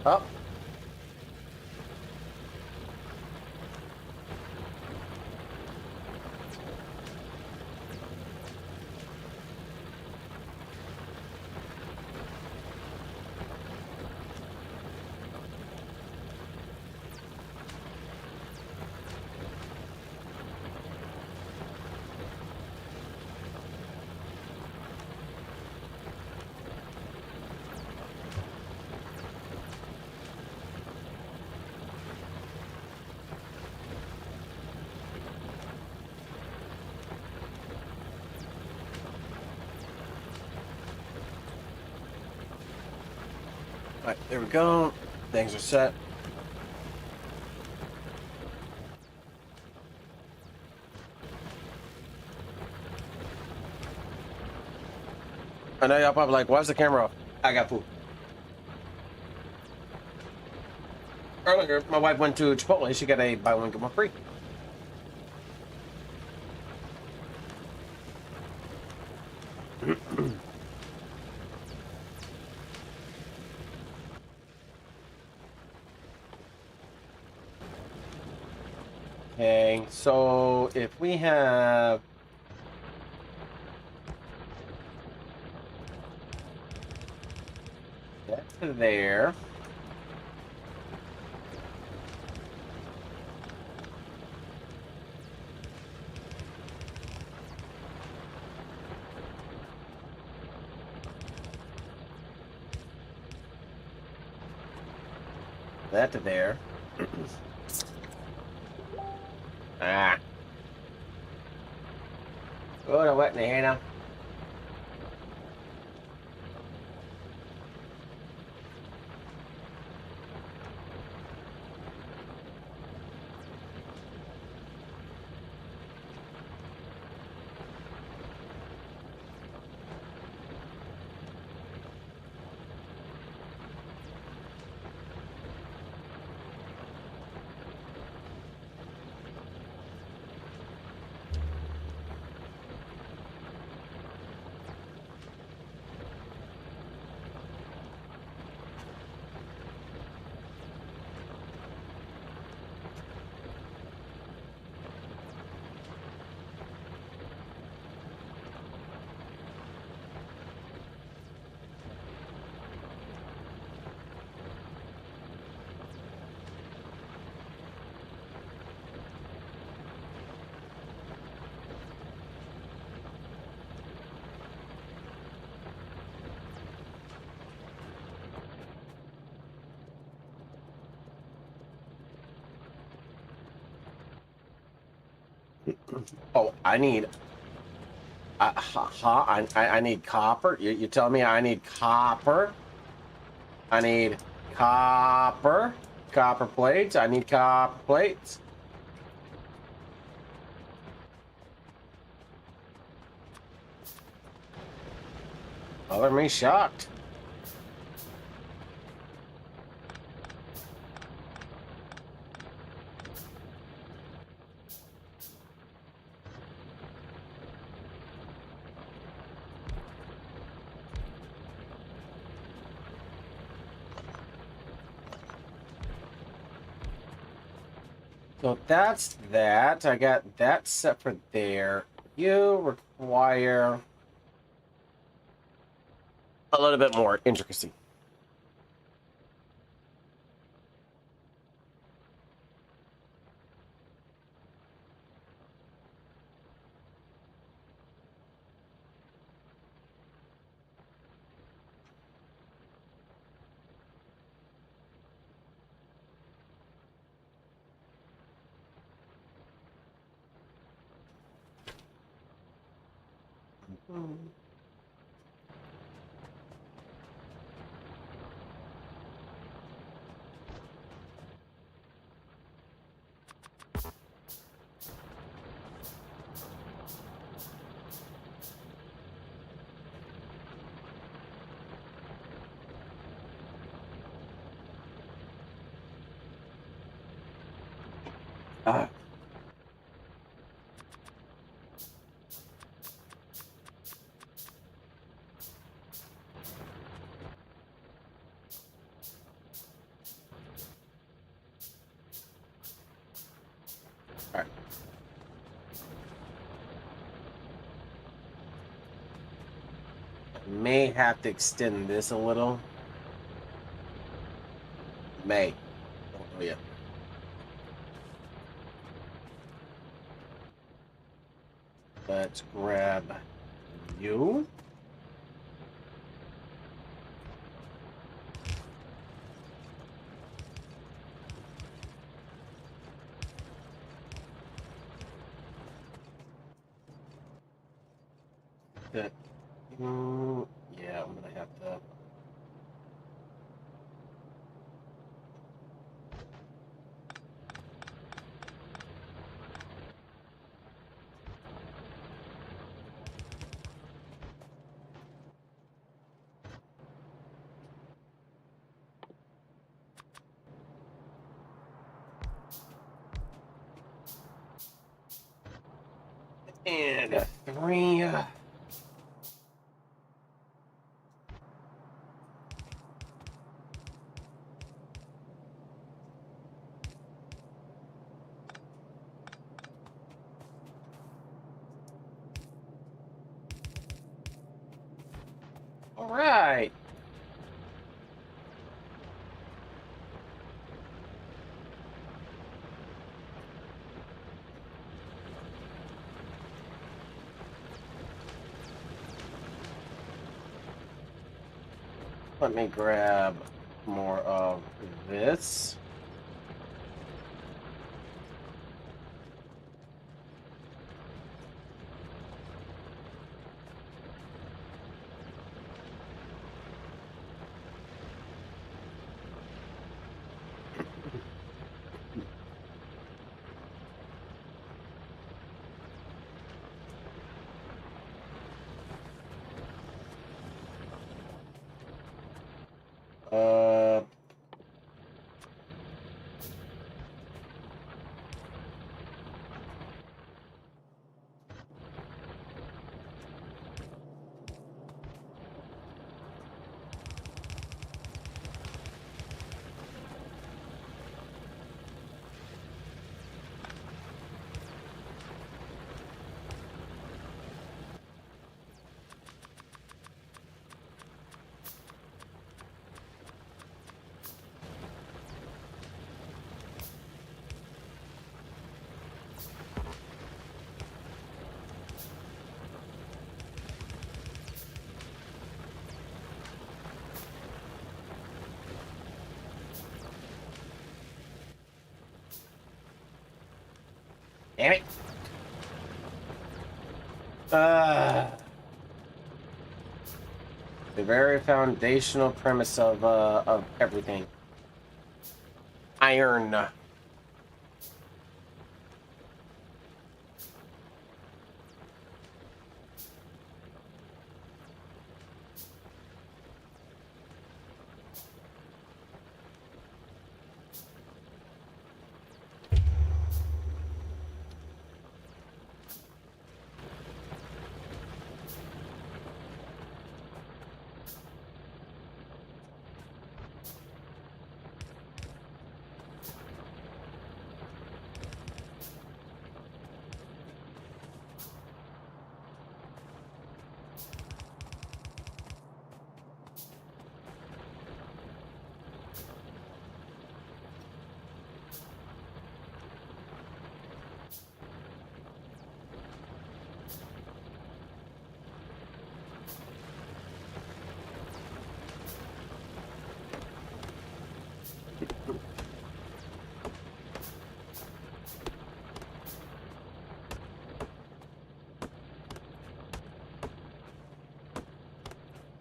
Oh, all right, there we go. Things are set. I know y'all probably like, why's the camera off? I got food. Earlier, my wife went to Chipotle. She got a buy one, get one free. Okay, so if we have that to there. That to there. Ah. Oh, no, what in the hair now? Oh, I need. I need copper. You tell me I need copper. I need copper. Copper plates. I need copper plates. Color me shocked. So that's that. I got that set for there. You require a little bit more intricacy. Ah. may have to extend this a little. May. Don't know yet. Let's grab you. That. Yeah, I'm gonna have to. And a 3. All right. Let me grab more of this. Uh, damn it. The very foundational premise of everything. Iron.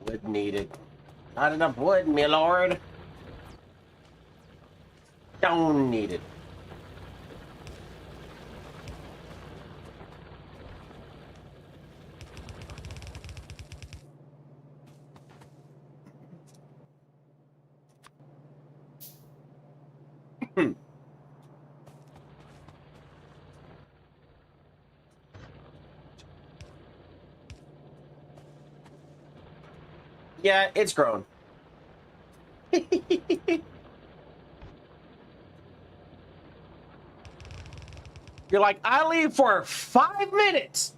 Wood needed. Not enough wood, my lord. Stone needed. Yeah, it's grown. You're like, I leave for 5 minutes.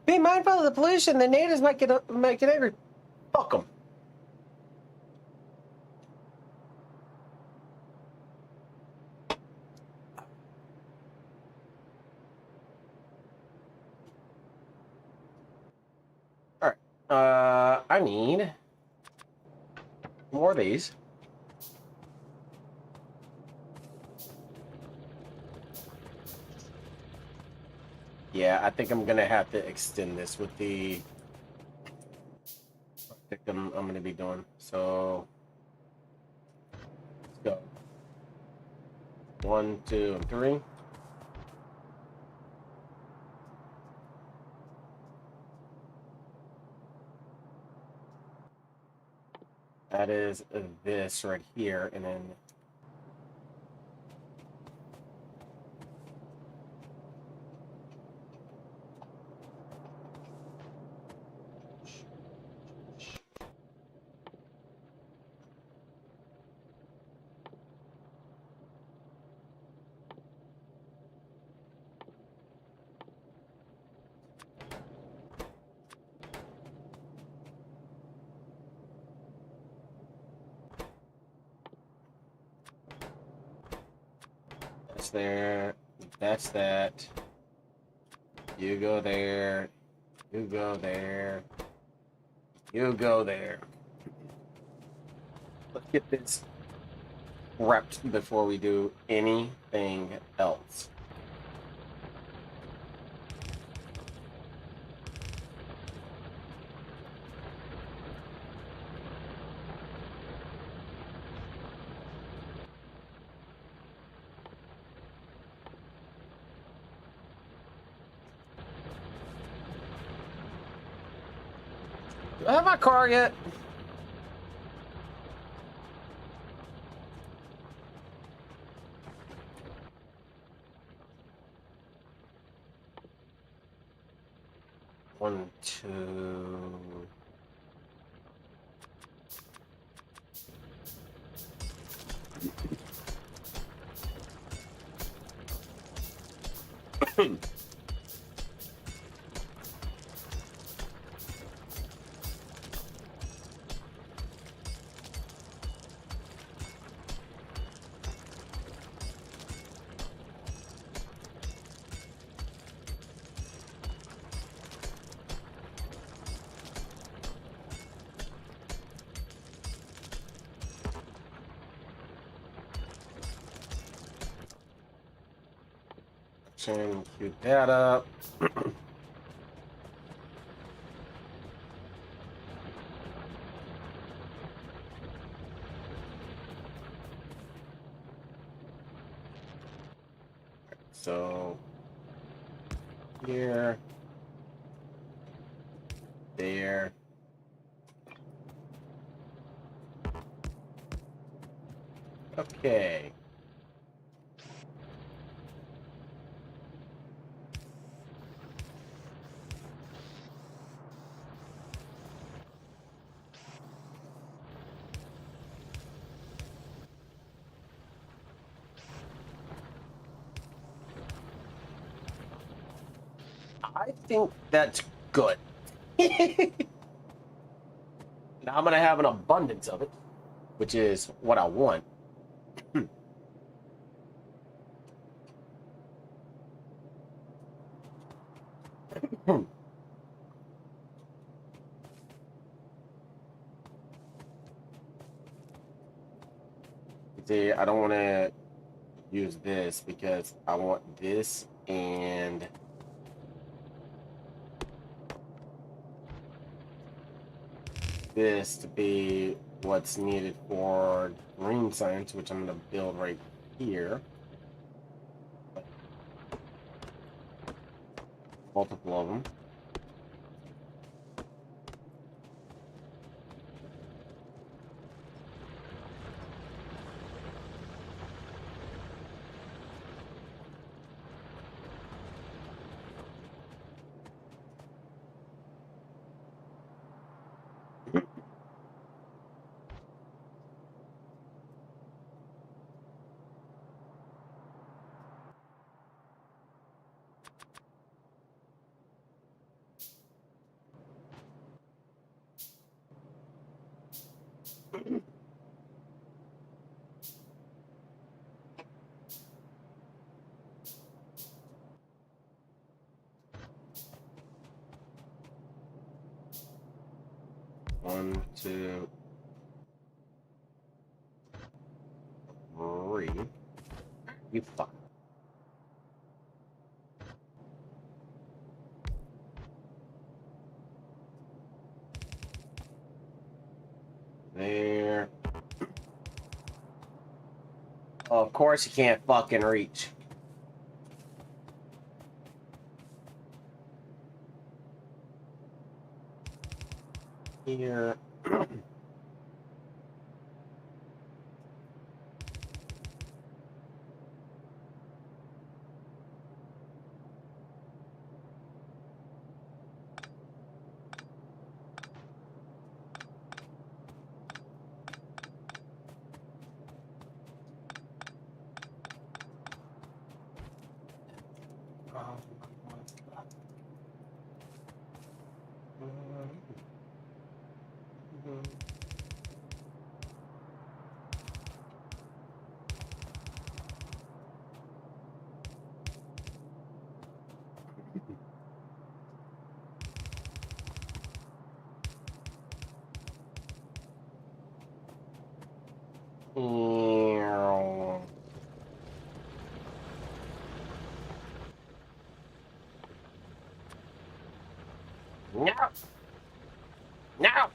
Be mindful of the pollution. The natives might get angry. Fuck them. All right. I need more of these. Yeah, I think I'm gonna have to extend this with the. I think I'm gonna be doing so. Let's go. 1, 2, and 3. That is this right here, and then. That's there. That's that. You go there. You go there. You go there. Let's get this prepped before we do anything else. Do I have my car yet? One, two. Chain, queue that up. So here, there. Okay. I think that's good. Now I'm gonna have an abundance of it, which is what I want. See, I don't want to use this because I want this and this to be what's needed for green science, which I'm going to build right here. Multiple of them. One, two, three. You fuck. There. Oh, of course you can't fucking reach. Here. No. No.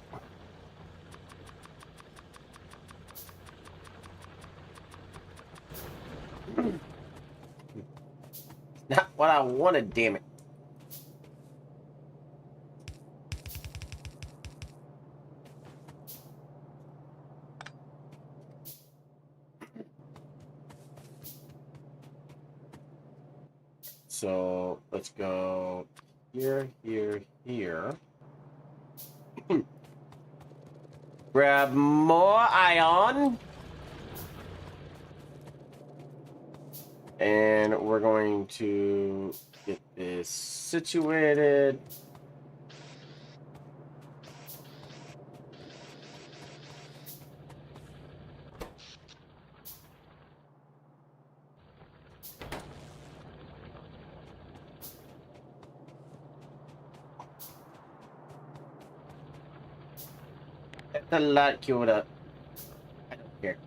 Not what I wanted, damn it. So let's go here, here, here. Grab more iron. And we're going to get this situated. That's a lot queued up. I don't care.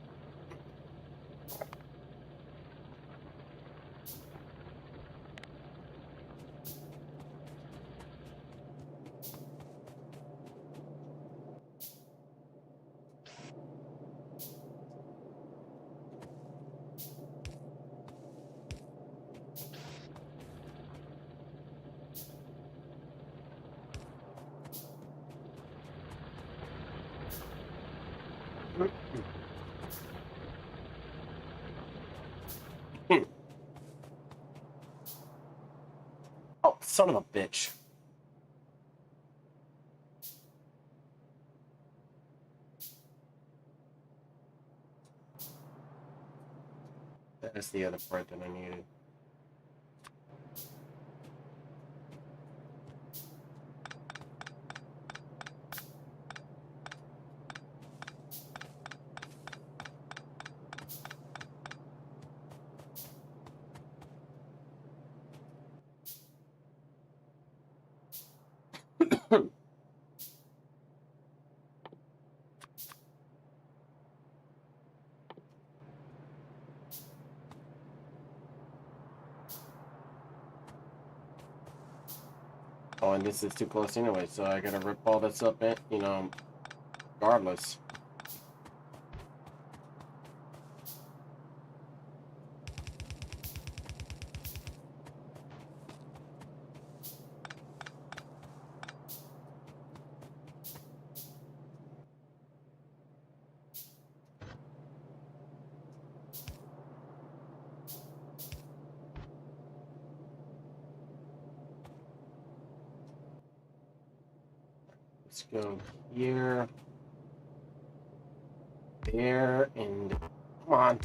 Oh, son of a bitch. That's the other part that I needed. Oh, and this is too close anyway, so I gotta rip all this up and, you know, regardless. Let's go here, there, and come on.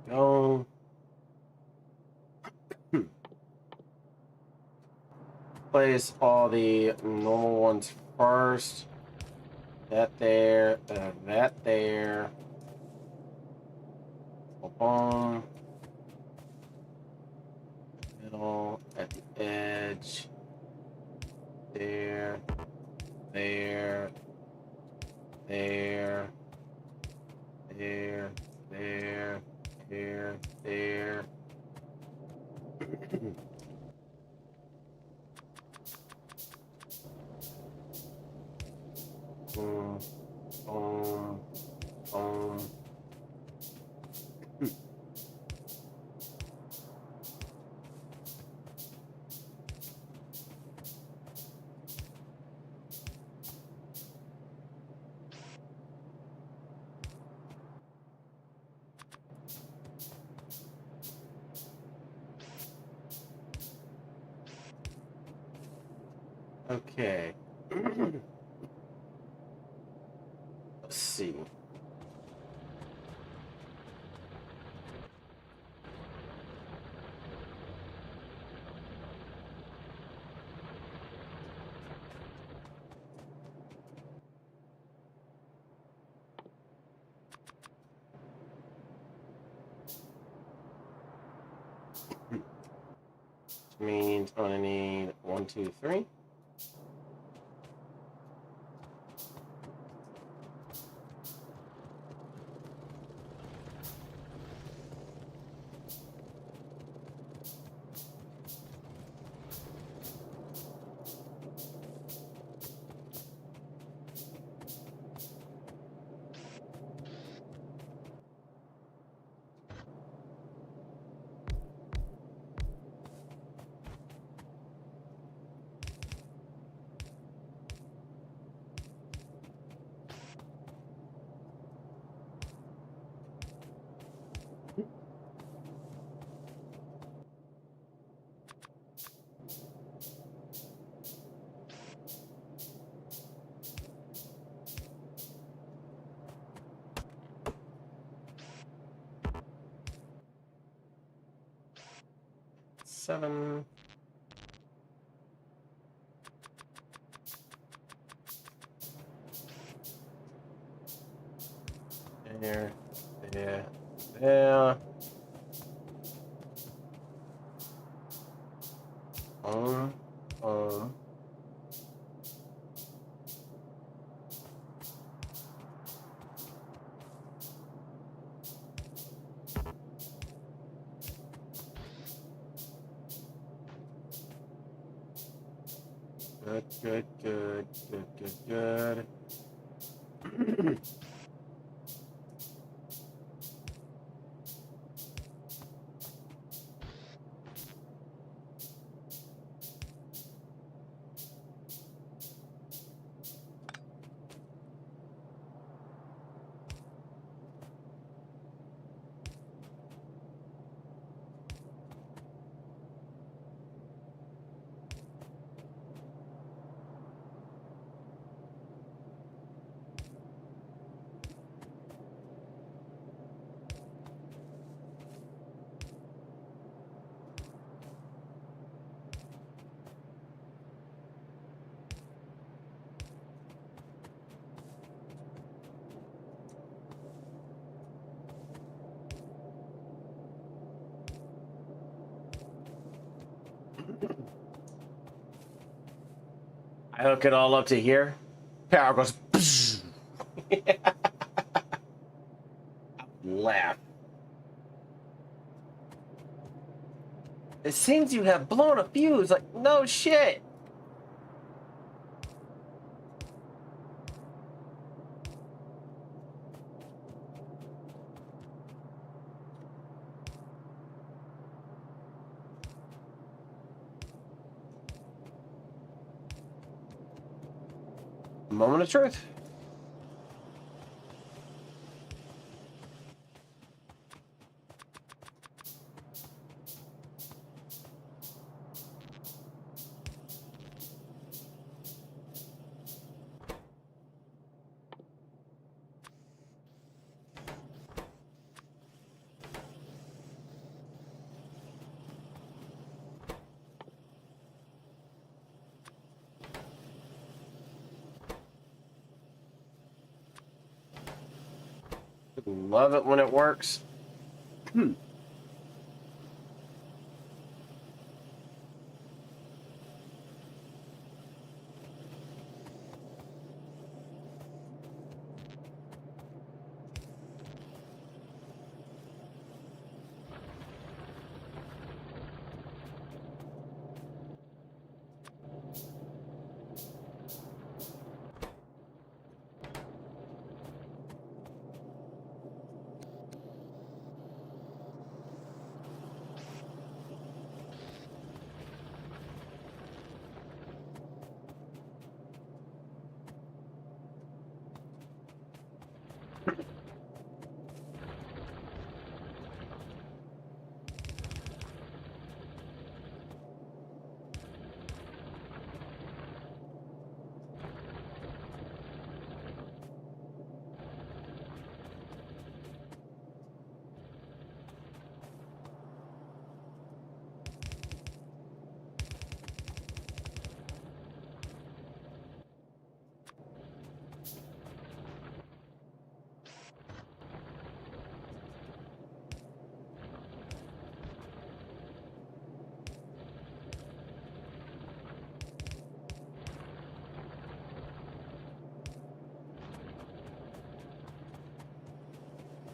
Go. Place all the normal ones first. That there, that there. Boom. Middle, at the edge. There, there, there, there, there, there, there. Boom, boom, boom. Okay. Let's see. Which means I'm gonna need 1, 2, 3. Seven. There, there, there. Home, home. Good, good, good, good, good, good. I hook it all up to here. Power goes. Laugh. It seems you have blown a fuse. Like, no shit. Moment of truth. Love it when it works.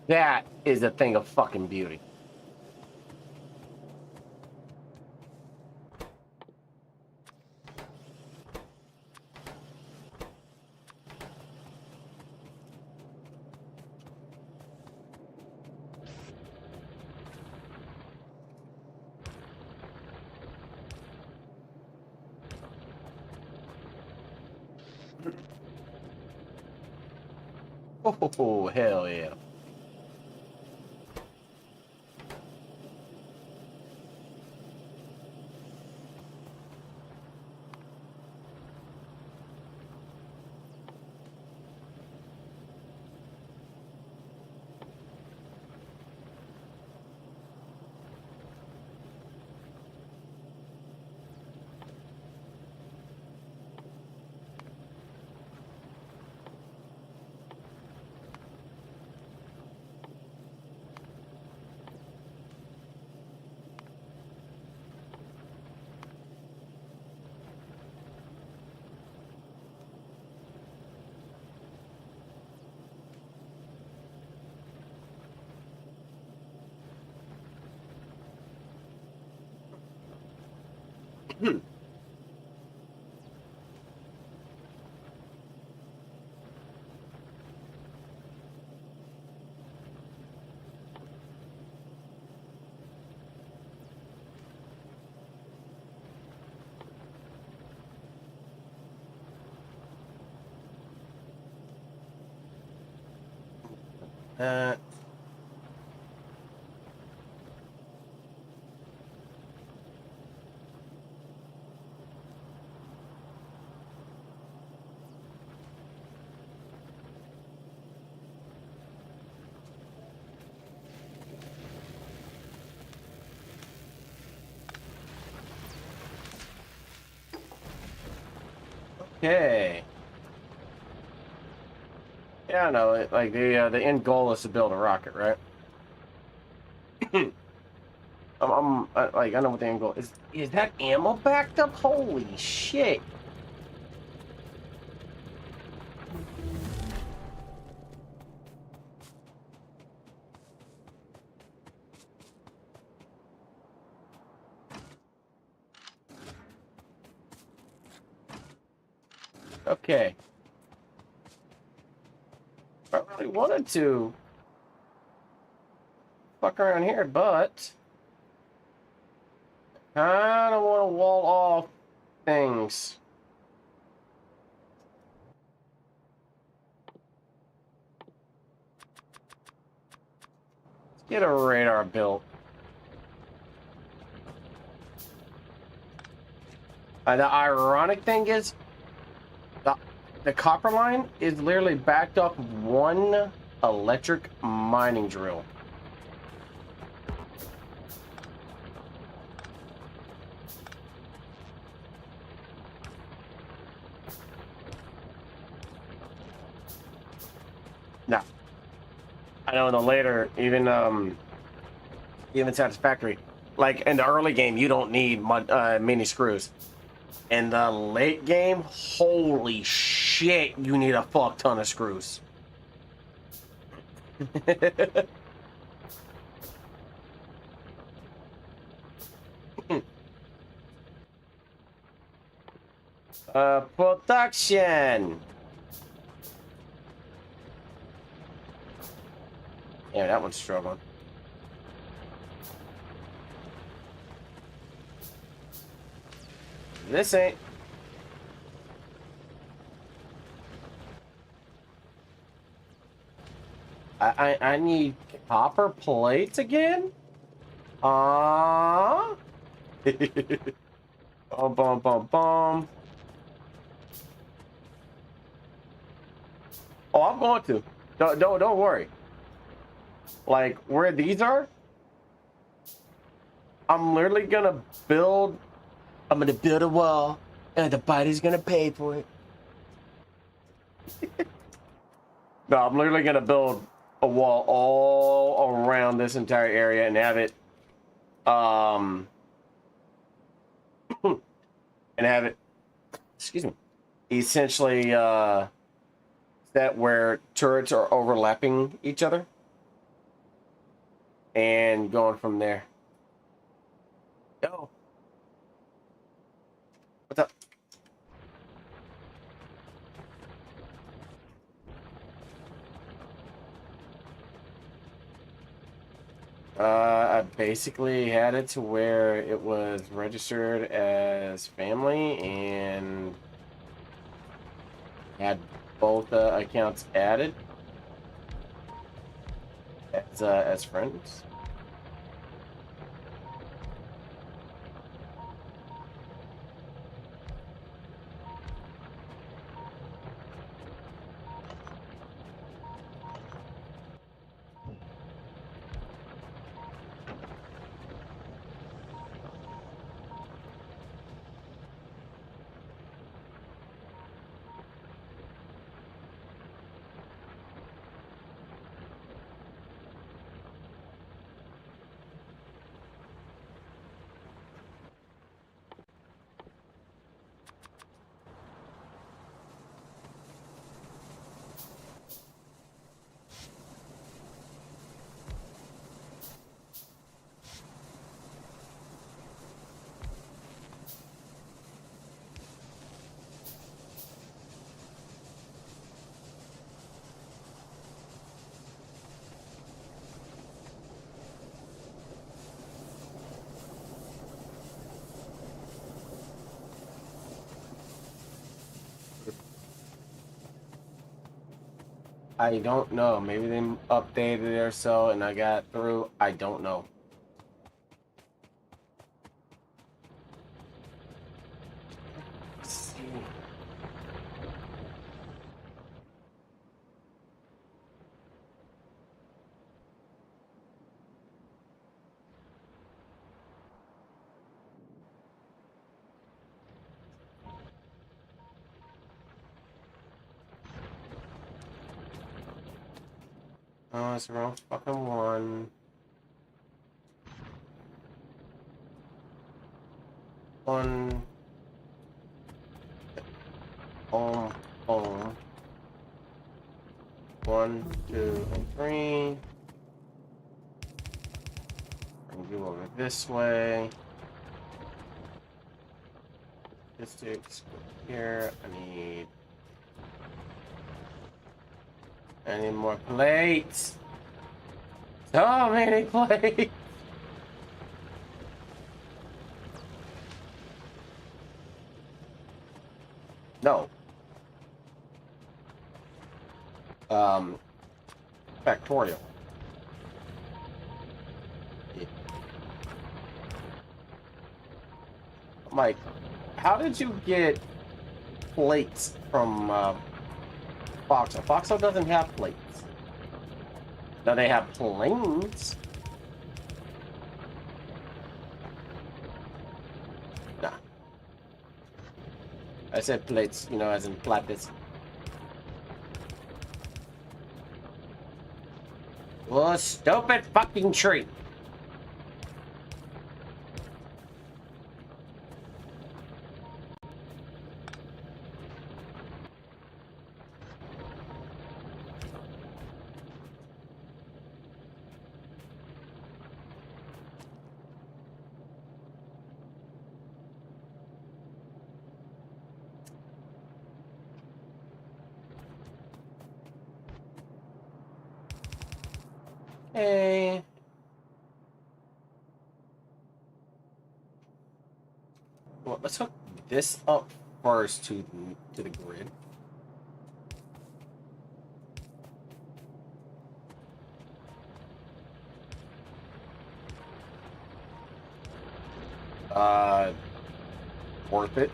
That is a thing of fucking beauty. Oh, hell yeah. Uh, okay. Yeah, I know. Like the end goal is to build a rocket, right? Like, I know what the angle is. Is that ammo backed up? Holy shit. Okay. I really wanted to fuck around here, but I don't want to wall off things. Let's get a radar built. The ironic thing is, the copper line is literally backed up one electric mining drill. Now, I know in the later, even Satisfactory, like in the early game, you don't need mini screws. In the late game, holy shit, you need a fuck ton of screws. Production. Yeah, that one's struggling. This ain't. I need copper plates again? Ah. Bum bum bum bum. Oh, I'm going to. Don't worry. Like where these are, I'm literally gonna build. I'm gonna build a wall, and the body's gonna pay for it. No, I'm literally gonna build a wall all around this entire area and have it, and have it. Excuse me. Essentially, set where turrets are overlapping each other, and going from there. Yo, what's up? I basically had it to where it was registered as family and had both accounts added as friends. I don't know. Maybe they updated it or so, and I got through. I don't know. Let's see. Oh, it's the wrong fucking one. One. Boom, boom. 1, 2, and 3. Bring you over this way. Statistics here. I need more plates. So many plates. No. Factorial. Yeah. Mike, how did you get plates from Foxhole? Foxhole doesn't have plates. No, they have planes. Nah. I said plates, you know, as in plates. Oh, stupid fucking tree. Hey. Well, let's hook this up first to the grid. Worth it.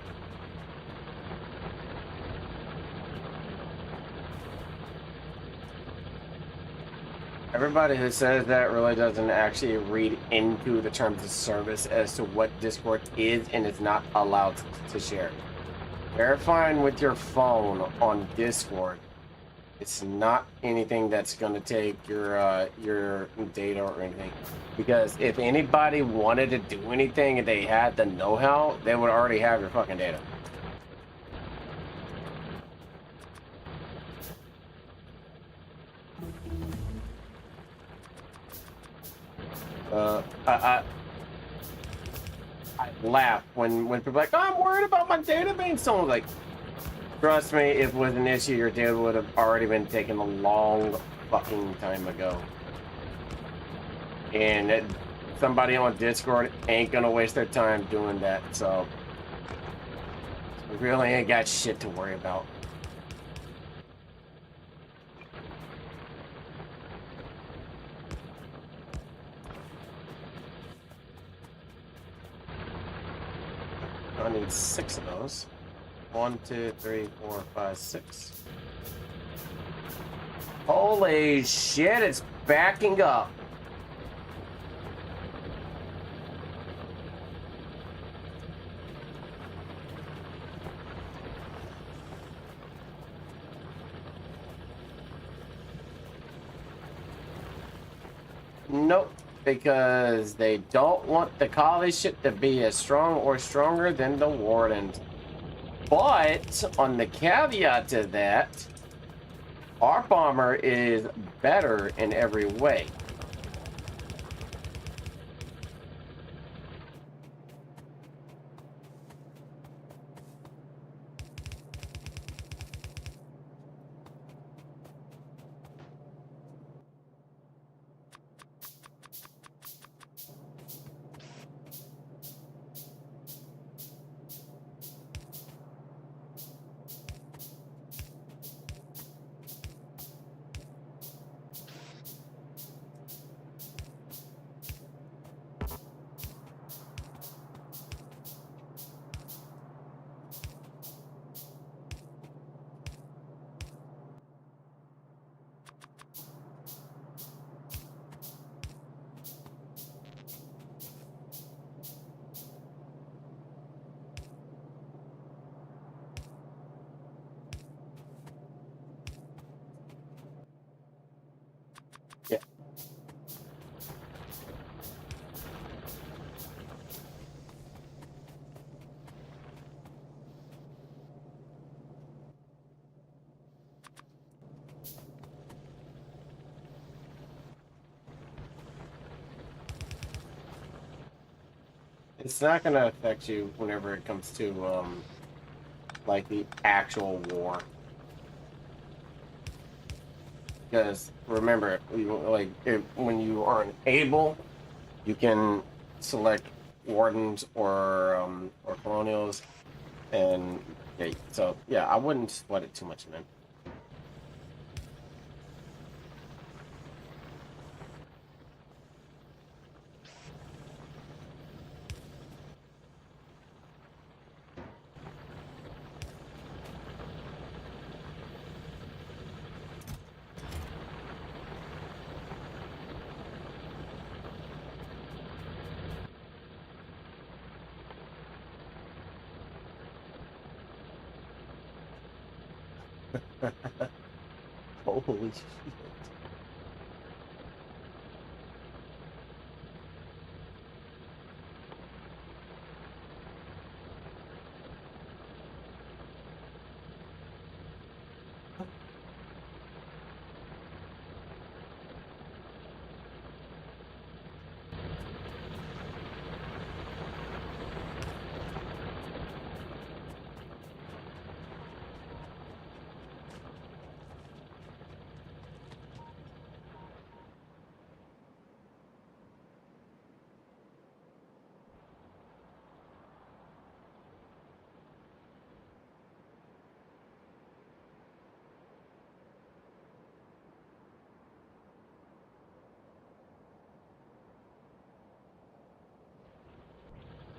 Everybody who says that really doesn't actually read into the terms of service as to what Discord is and is not allowed to share. Verifying with your phone on Discord, it's not anything that's going to take your data or anything. Because if anybody wanted to do anything and they had the know-how, they would already have your fucking data. I laugh when people are like, oh, I'm worried about my data being stolen. Like, trust me, if it was an issue, your data would have already been taken a long fucking time ago. And somebody on Discord ain't gonna waste their time doing that, so we really ain't got shit to worry about. I need 6 of those. 1, 2, 3, 4, 5, 6. Holy shit, it's backing up. Nope, because they don't want the college shit to be as strong or stronger than the Wardens. But on the caveat to that, our bomber is better in every way. It's not going to affect you whenever it comes to like the actual war. Because remember, when you are able, you can select wardens or colonials, and yeah, so yeah, I wouldn't sweat it too much, man. Holy shit.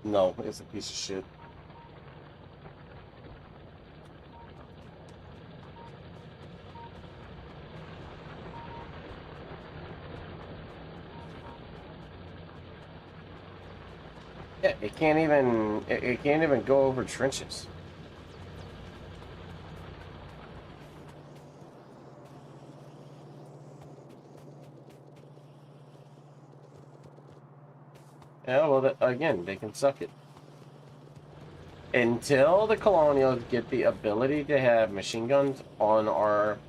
No, it's a piece of shit. Yeah, it can't even go over trenches. Yeah, well, again, they can suck it. Until the colonials get the ability to have machine guns on our,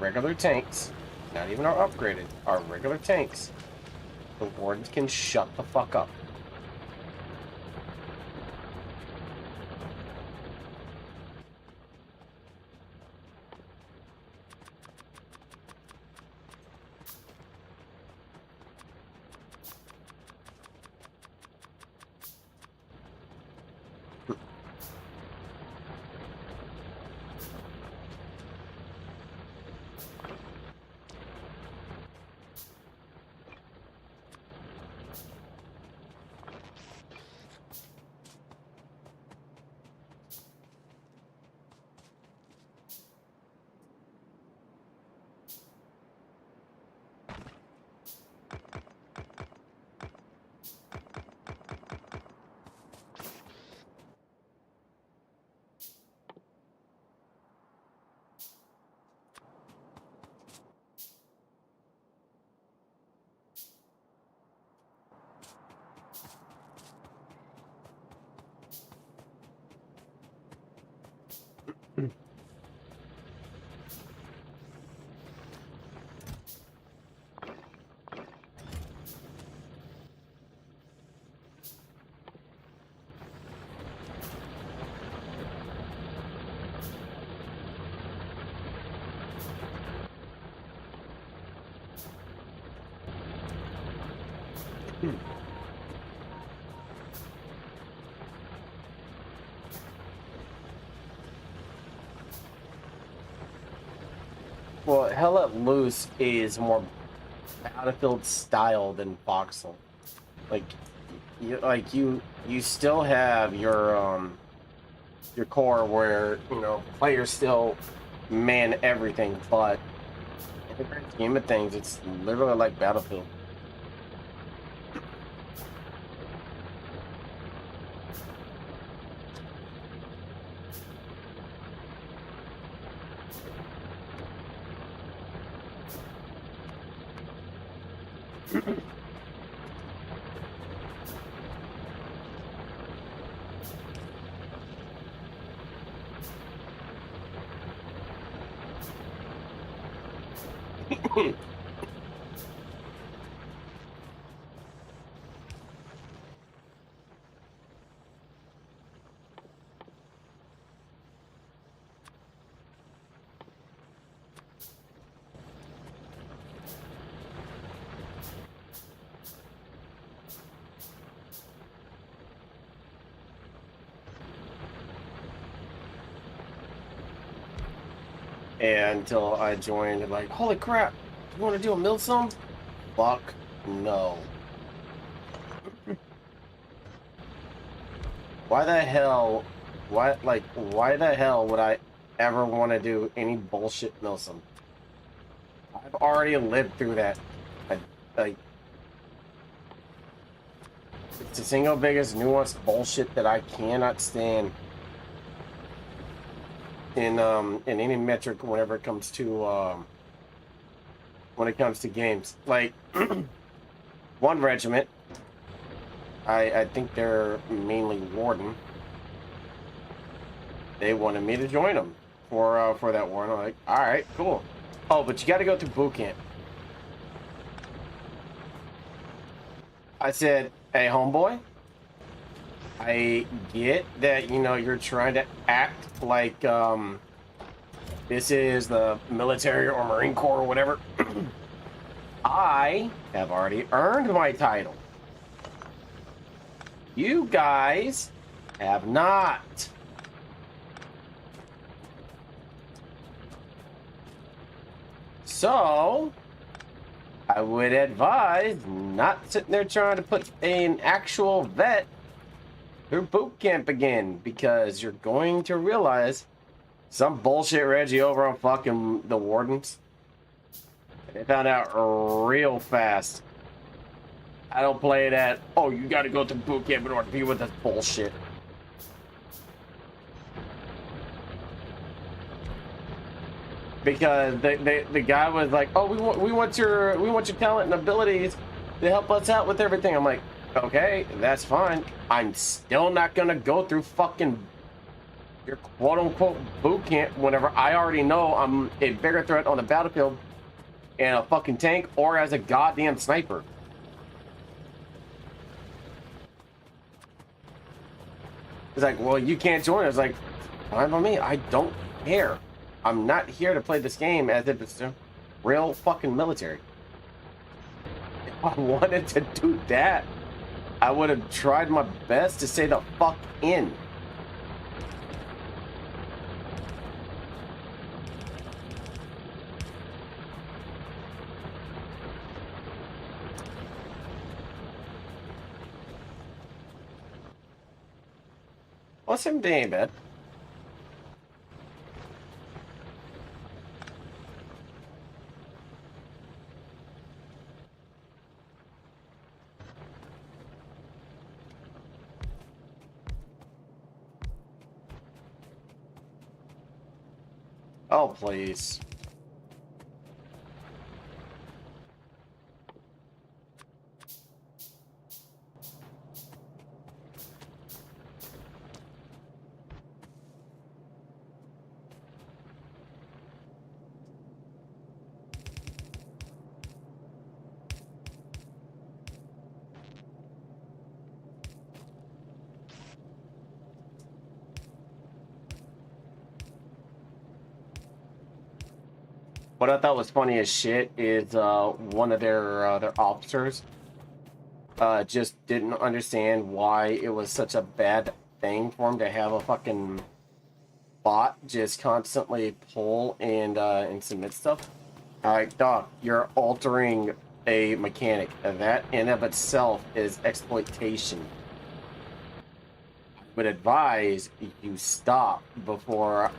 regular tanks, not even our upgraded, our regular tanks, the wardens can shut the fuck up. Well, Hell Let Loose is more Battlefield style than Voxel. Like, you still have your core where players still man everything, but in the grand scheme of things, it's literally like Battlefield. And until I joined, like, holy crap, you want to do a Milsim? Fuck no. Why the hell? Why the hell would I ever want to do any bullshit Milsim? I've already lived through that. Like, it's the single biggest nuanced bullshit that I cannot stand in any metric whenever it comes to games. Like one regiment, I think they're mainly Warden. They wanted me to join them for that war, and I'm like, all right, cool. Oh, but you got to go through boot camp. I said, hey, homeboy, I get that, you know, you're trying to act like this is the military or Marine Corps or whatever. I have already earned my title. You guys have not. So, I would advise not sitting there trying to put an actual vet through boot camp again, because you're going to realize some bullshit Reggie over on fucking the Wardens. They found out real fast. I don't play that, oh, you gotta go to boot camp in order to be with this bullshit. Because the guy was like, oh, we want your talent and abilities to help us out with everything. I'm like, okay, that's fine. I'm still not gonna go through fucking your quote unquote boot camp whenever I already know I'm a bigger threat on the battlefield in a fucking tank or as a goddamn sniper. It's like, well, you can't join. I was like, fine by me. I don't care. I'm not here to play this game as if it's a real fucking military. If I wanted to do that, I would have tried my best to stay the fuck in. Well, same day ain't bad. Oh, please. What I thought was funny as shit is one of their officers just didn't understand why it was such a bad thing for him to have a fucking bot just constantly pull and submit stuff. Like, dog, you're altering a mechanic. That in of itself is exploitation. I would advise you stop before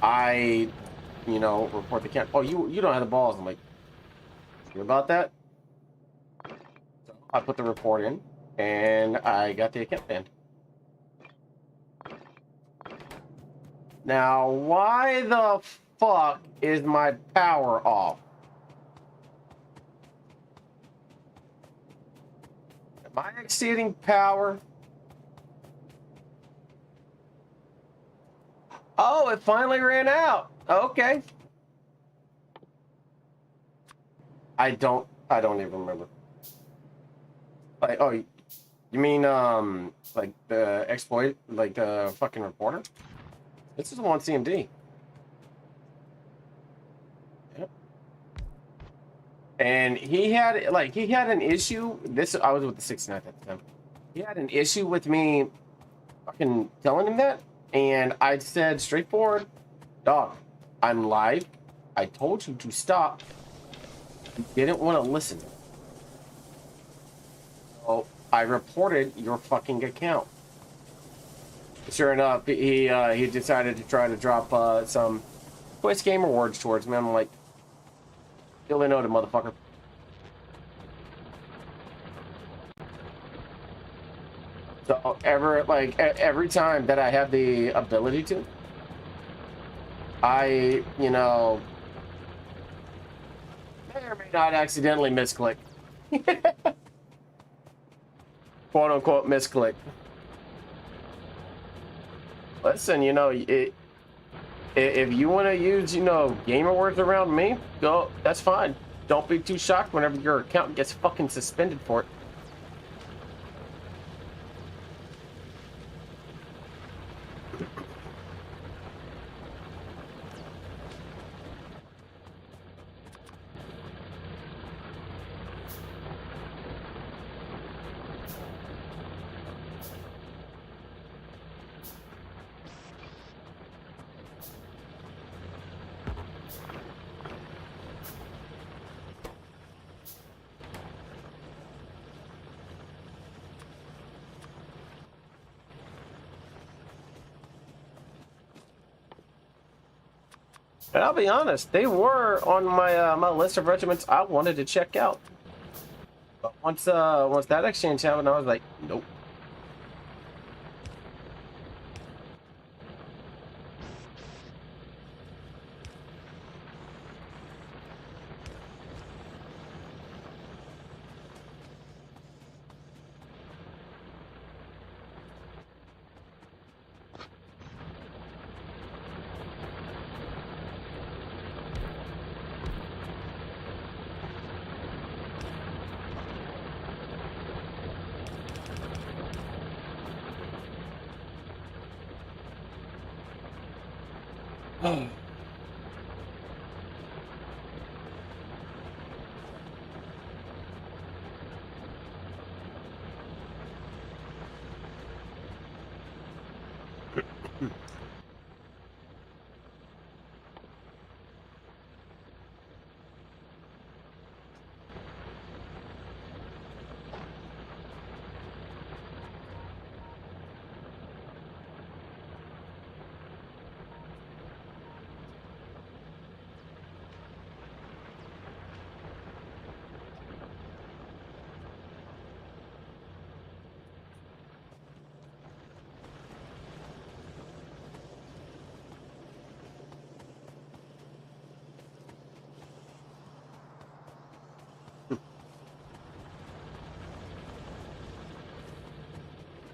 I, you know, report the camp. Oh, you don't have the balls. I'm like, sure about that? So I put the report in, and I got the account banned. Now, why the fuck is my power off? Am I exceeding power? Oh, it finally ran out. Okay. I don't even remember. Like, oh, you mean like the exploit, like the fucking reporter? This is the one CMD. Yep. And he had an issue. I was with the 69th at the time. He had an issue with me fucking telling him that, and I said straightforward, dog, I'm live. I told you to stop. You didn't want to listen. So I reported your fucking account. Sure enough, he decided to try to drop some Quiz Game Awards towards me. I'm like, you'll know the motherfucker. So every time that I have the ability to, I, you know, may or may not accidentally misclick. Quote unquote misclick. Listen, you know, if you want to use, you know, gamer words around me, go, that's fine. Don't be too shocked whenever your account gets fucking suspended for it. And I'll be honest, they were on my my list of regiments I wanted to check out. But once that exchange happened, I was like, nope.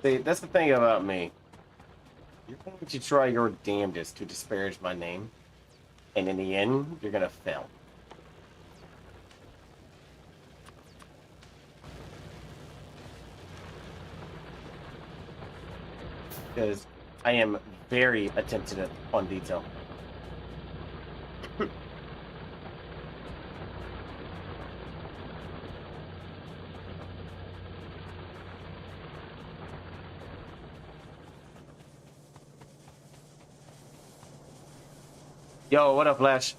See, that's the thing about me. You're going to try your damnedest to disparage my name, and in the end, you're gonna fail. Because I am very attentive on detail. Yo, what up, Flash?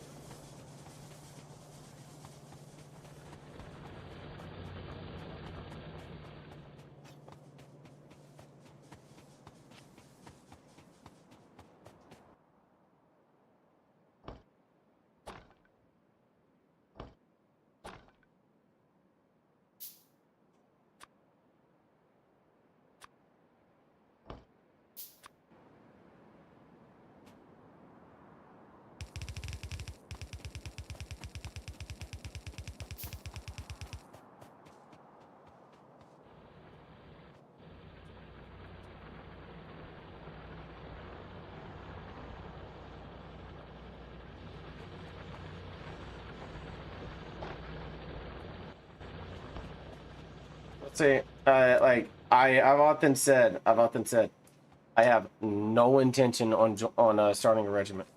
See, I've often said, I have no intention on starting a regiment.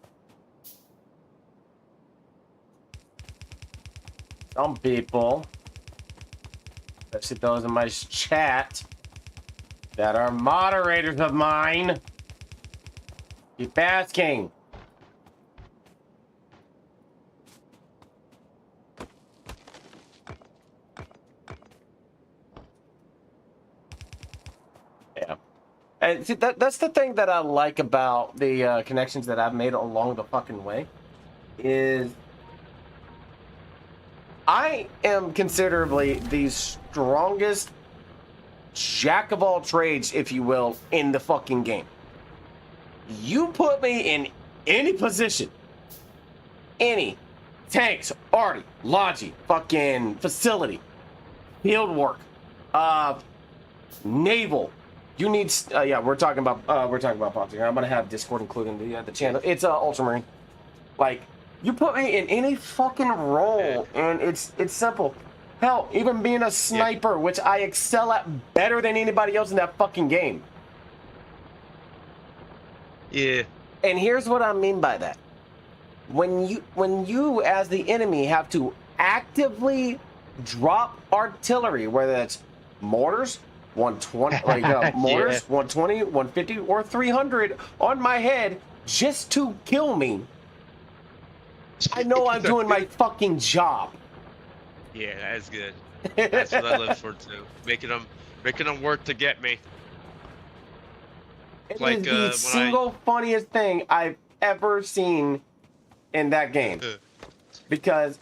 Some people, especially those in my chat, that are moderators of mine, keep asking, And see, that's the thing that I like about the connections that I've made along the fucking way, is I am considerably the strongest jack of all trades, if you will, in the fucking game. You put me in any position, any tanks, arty, logi, fucking facility, field work, naval. You need, yeah, we're talking about politics. I'm gonna have Discord including the channel. It's Ultramarine. Like, you put me in any fucking role, and it's simple. Hell, even being a sniper, which I excel at better than anybody else in that fucking game. Yeah. And here's what I mean by that. When you as the enemy have to actively drop artillery, whether that's mortars, 120, like mortars, 120, 150, or 300 on my head just to kill me, I know I'm doing my fucking job. Yeah, that's good. That's what I live for too. Making them work to get me. It Like, is the single funniest thing I've ever seen in that game. Because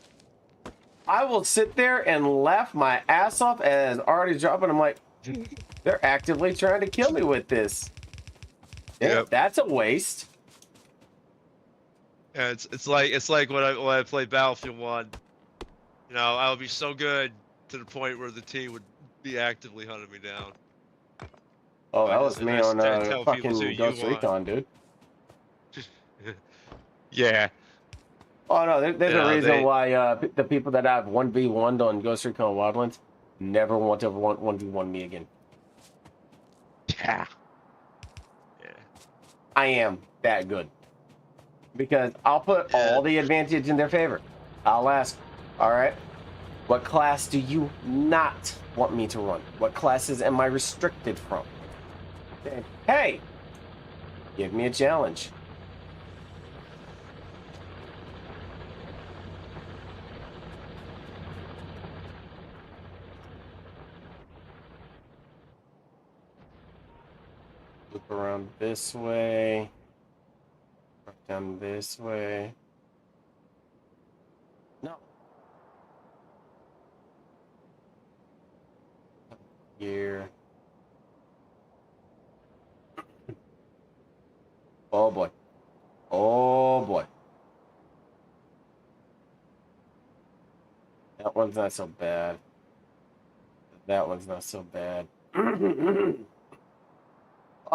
I will sit there and laugh my ass off as already dropping. I'm like, they're actively trying to kill me with this. Yeah, that's a waste. Yeah, it's like when I played Battlefield 1. You know, I would be so good to the point where the team would be actively hunting me down. Oh, that was me on fucking Ghost Recon, dude. Yeah. Oh no, there's a reason why the people that I've 1v1'd on Ghost Recon Wildlands never want to 1v1 me again. Yeah. I am that good. Because I'll put all the advantage in their favor. I'll ask, all right, what class do you not want me to run? What classes am I restricted from? Hey, give me a challenge. Loop around this way. Down this way. No. Here. Oh boy. Oh boy. That one's not so bad. That one's not so bad.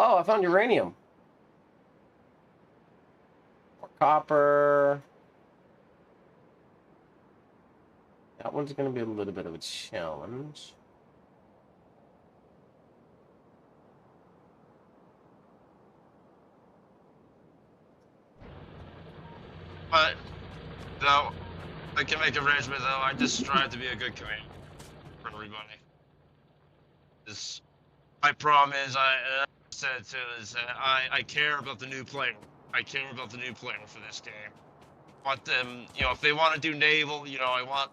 Oh, I found uranium. More copper. That one's going to be a little bit of a challenge. But, no, I can make arrangements, though. I just strive to be a good commander for everybody. My problem is, I said too, is that I care about the new player. I care about the new player for this game. I want them, you know, if they want to do naval, you know, I want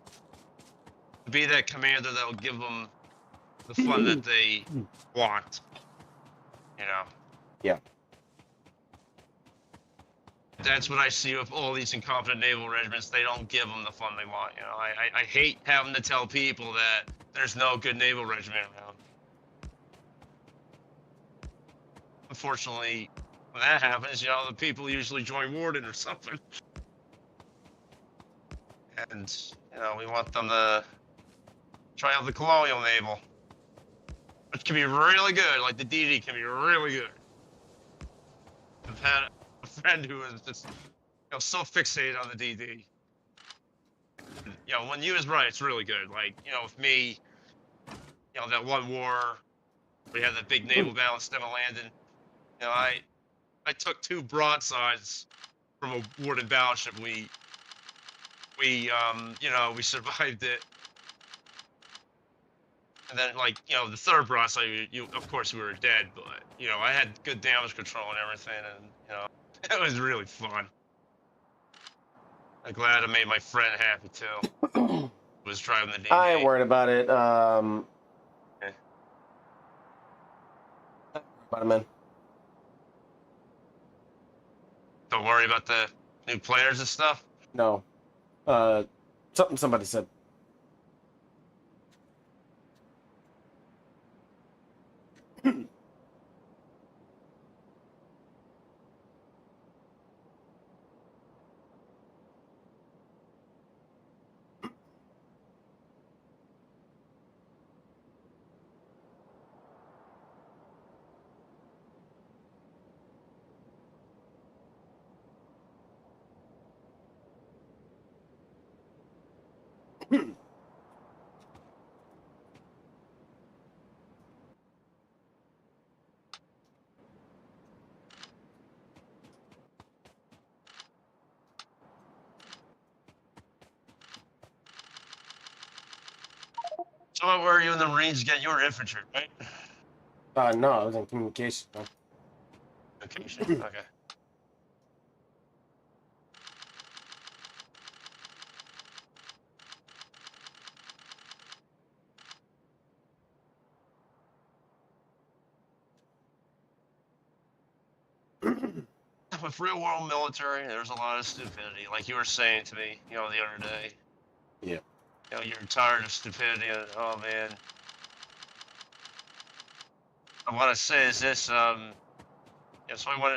to be that commander that will give them the fun that they want. You know? Yeah. That's what I see with all these incompetent naval regiments. They don't give them the fun they want. You know, I hate having to tell people that there's no good naval regiment around. Unfortunately, when that happens, you know, the people usually join Warden or something. And, you know, we want them to try out the Colonial Naval, which can be really good. Like, the DD can be really good. I've had a friend who is just, you know, so fixated on the DD. You know, when used right, it's really good. Like, you know, with me, you know, that one war, we had that big naval battle in Stemmelandon. You know, I took 2 broadsides from a Warden battleship. We you know, we survived it. And then, like, you know, the 3rd broadside, of course, we were dead, but, you know, I had good damage control and everything, and, you know, it was really fun. I'm glad I made my friend happy, too. Was driving the DD. I ain't worried about it. Okay. About it, man. Don't worry about the new players and stuff. No. Something somebody said. So what were you in the Marines again? You were infantry, right? No, I was in communication. No. Vacation. Okay. With real world military, there's a lot of stupidity. Like you were saying to me, the other day. Yeah. You're tired of stupidity. Oh man. I want to say is this. So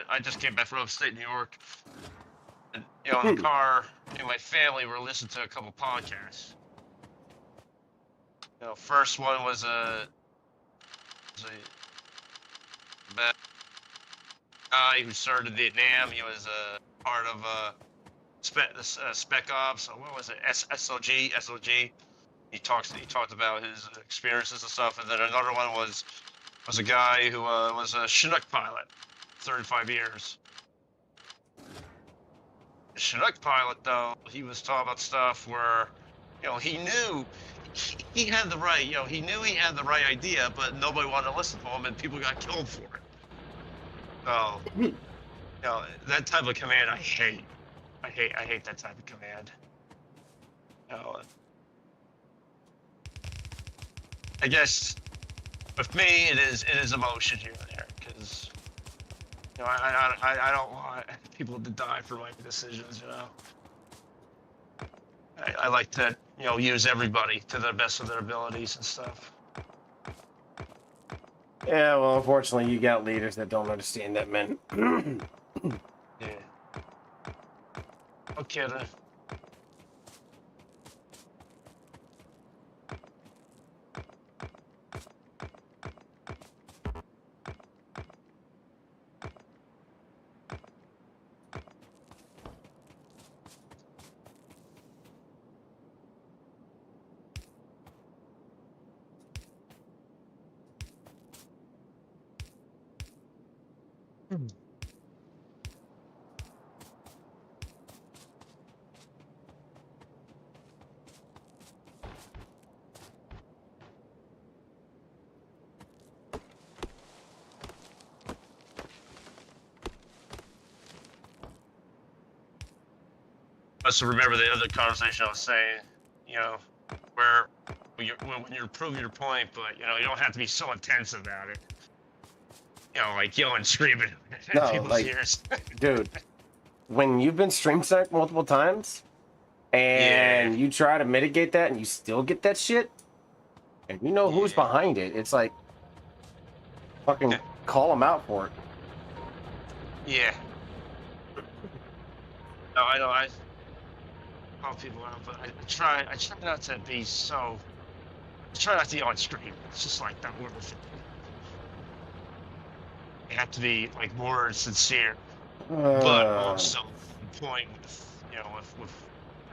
I just came back from upstate New York, and in the car, me and my family were listening to a couple podcasts. First one was a guy who served in Vietnam. He was a part of Spec Ops. What was it? SOG. He talked about his experiences and stuff. And then another one was a guy who was a Chinook pilot, 35 years. The Chinook pilot, though, he was talking about stuff where, he knew he had the right, he knew he had the right idea, but nobody wanted to listen to him, and people got killed for it. So, that type of command I hate. I hate that type of command. I guess with me it is emotion here and there, because I don't want people to die for my decisions. I like to use everybody to the best of their abilities and stuff. Yeah, well, unfortunately, you got leaders that don't understand that, man. Yeah. No kidding. So remember the other conversation I was saying, where when you're proving your point, but you don't have to be so intense about it. Like yelling, screaming No, at people's like, ears. dude, when you've been stream sniped multiple times and you try to mitigate that and you still get that shit, and you know who's behind it, it's like, fucking call them out for it. Yeah. No, I know. I call people out, but I try not to be so. I try not to yell on screen. It's just like not worth it. You have to be like more sincere, but also point with.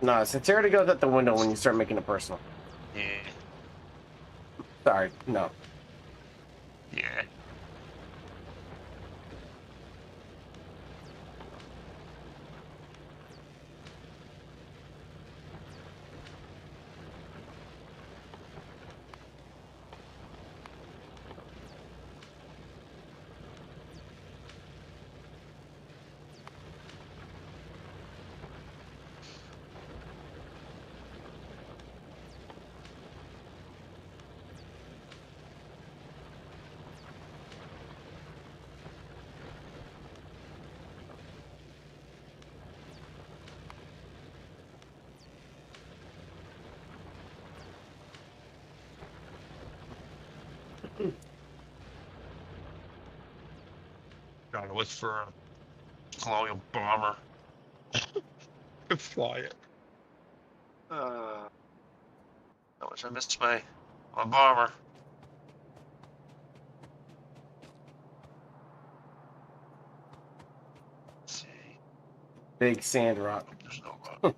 No, sincerity goes out the window when you start making it personal. Yeah. Sorry, no. Yeah. Gotta look for a colonial bomber. Could fly it. I wish I missed my bomber. Let's see. Big sand rock. There's no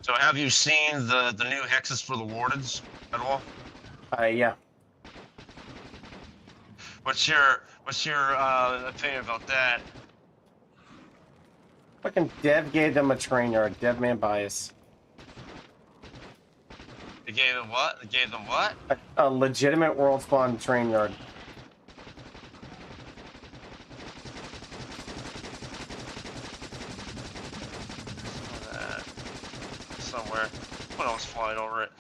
So have you seen the new hexes for the wardens at all? Yeah. What's your opinion about that? Fucking Dev gave them a train yard. Dev man bias. They gave them what? They gave them what? A legitimate world spawn train yard. Somewhere. When I was flying over it.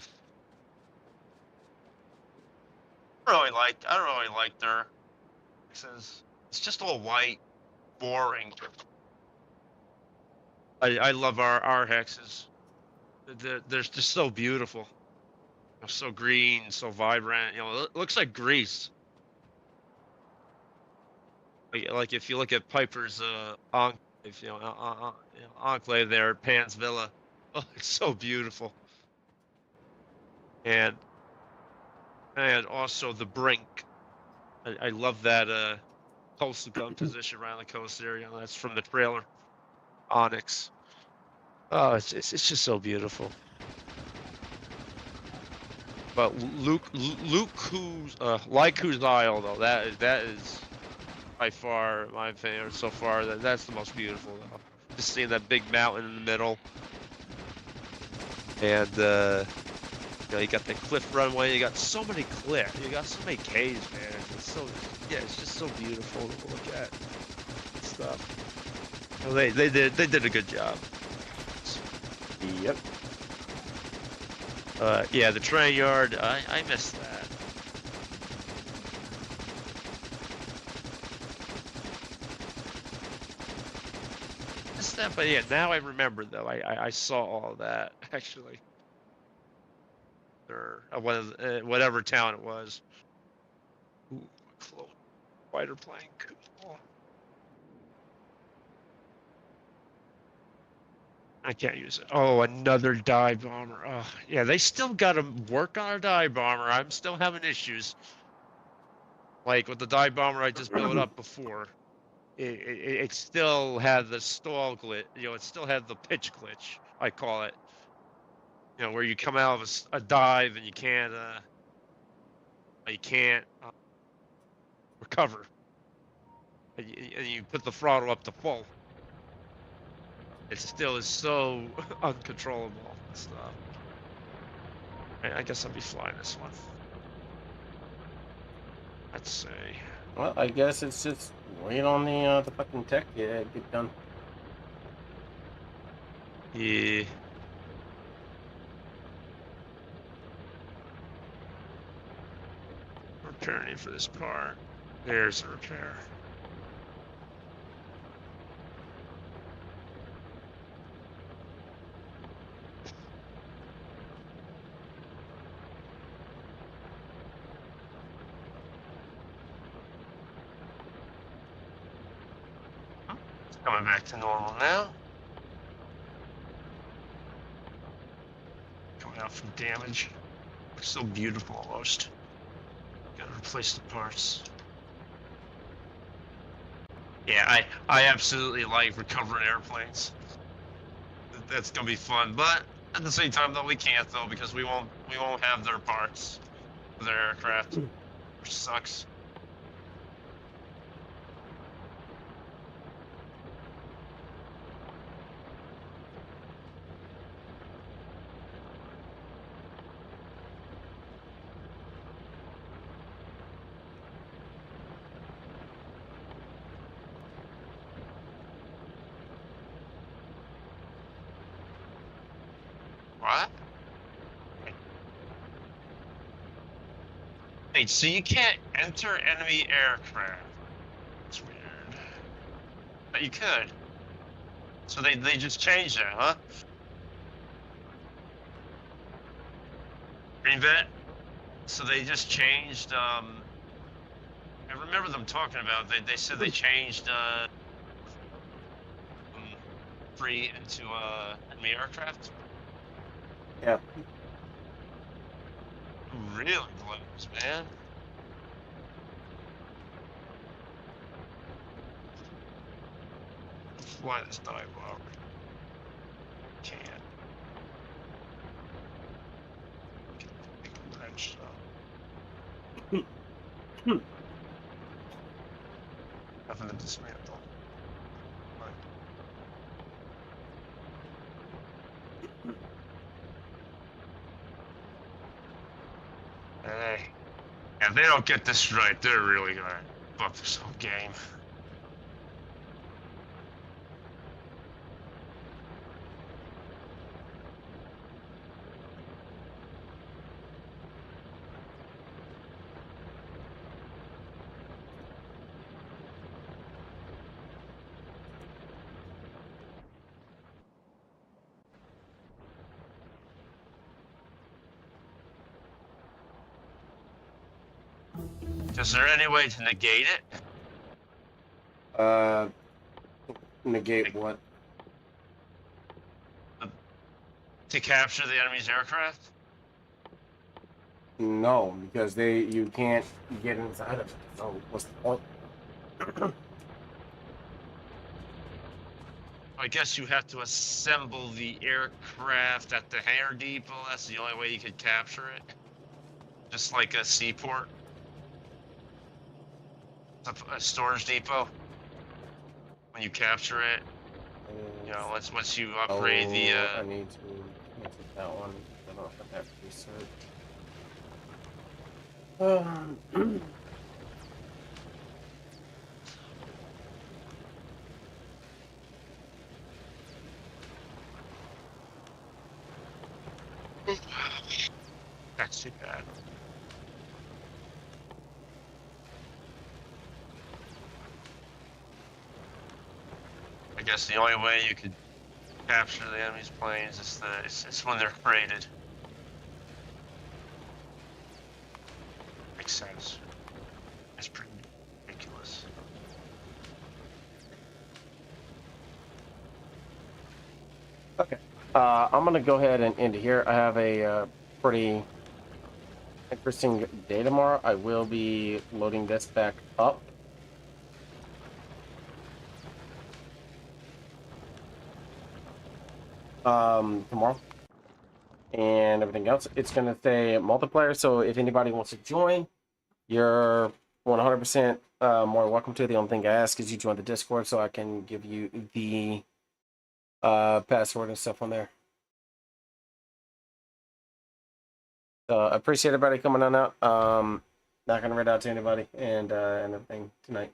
I don't really like their hexes. It's just all white, boring. I love our hexes. They're just so beautiful. They're so green, so vibrant. You know, it looks like Greece. Like if you look at Piper's enclave, enclave there, Pan's Villa. Oh, it's so beautiful. And also the Brink. I love that coastal gun position around the coast there. You know, that's from the trailer. Onyx. Oh, it's just so beautiful. But Luke who's Isle though, that is by far my favorite so far. That's the most beautiful though. Just seeing that big mountain in the middle, and you know, you got the cliff runway. You got so many cliffs. You got so many caves, man. It's so it's just so beautiful to look at stuff. Well, they did a good job. Yep. Yeah, the train yard. I missed that. Missed that, but yeah, now I remember though. I saw all that actually. Or whatever town it was. Ooh, fighter plane. Cool. I can't use it. Oh, another dive bomber. Oh, yeah, they still got to work on a dive bomber. I'm still having issues. Like with the dive bomber I just built up before, it still had the stall glitch. You know, it still had the pitch glitch. I call it. You know, where you come out of a dive and you can't recover, and you put the throttle up to full. It still is so uncontrollable and stuff. I guess I'll be flying this one. Let's see. Well, I guess it's just wait on the fucking tech to get done. Yeah. Repairing for this part. There's the repair. Coming back to normal now. Coming out from damage. Looks so beautiful almost. Gotta replace the parts. Yeah, I absolutely like recovering airplanes. That's gonna be fun, but at the same time though we can't though because we won't have their parts for their aircraft, which sucks. What? Wait, so you can't enter enemy aircraft? It's weird. But you could. So they just changed it, huh? Green vet? So they just changed, I remember them talking about, they said they changed, free into, enemy aircraft? Yeah. Really blows, man. Fly this dive over. Can't. Make a wrench, though. Nothing to dismantle. Right. Hey. Yeah, if they don't get this right, they're really gonna fuck this whole game. Is there any way to negate it? Negate what? To capture the enemy's aircraft? No, because you can't get inside of it. So what's the point? I guess you have to assemble the aircraft at the hangar depot. That's the only way you could capture it. Just like a seaport. A storage depot. When you capture it, you know, once you upgrade the. I need to answer that one. I don't have that research. That's too bad. I guess the only way you could capture the enemy's planes is it's when they're created. Makes sense. It's pretty ridiculous. Okay. I'm gonna go ahead and end it here. I have a pretty interesting day tomorrow. I will be loading this back up. Tomorrow. And everything else. It's gonna say multiplayer, so if anybody wants to join, you're 100% more welcome to. The only thing I ask is you join the Discord so I can give you the password and stuff on there. So I appreciate everybody coming on out. Not gonna read out to anybody and everything tonight.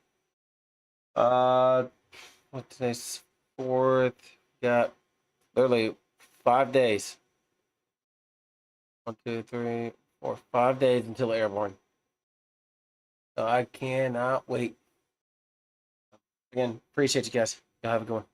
What today's 4th? Got literally 5 days. 1, 2, 3, 4, 5 days until airborne. So I cannot wait. Again, appreciate you guys. Y'all have a good one.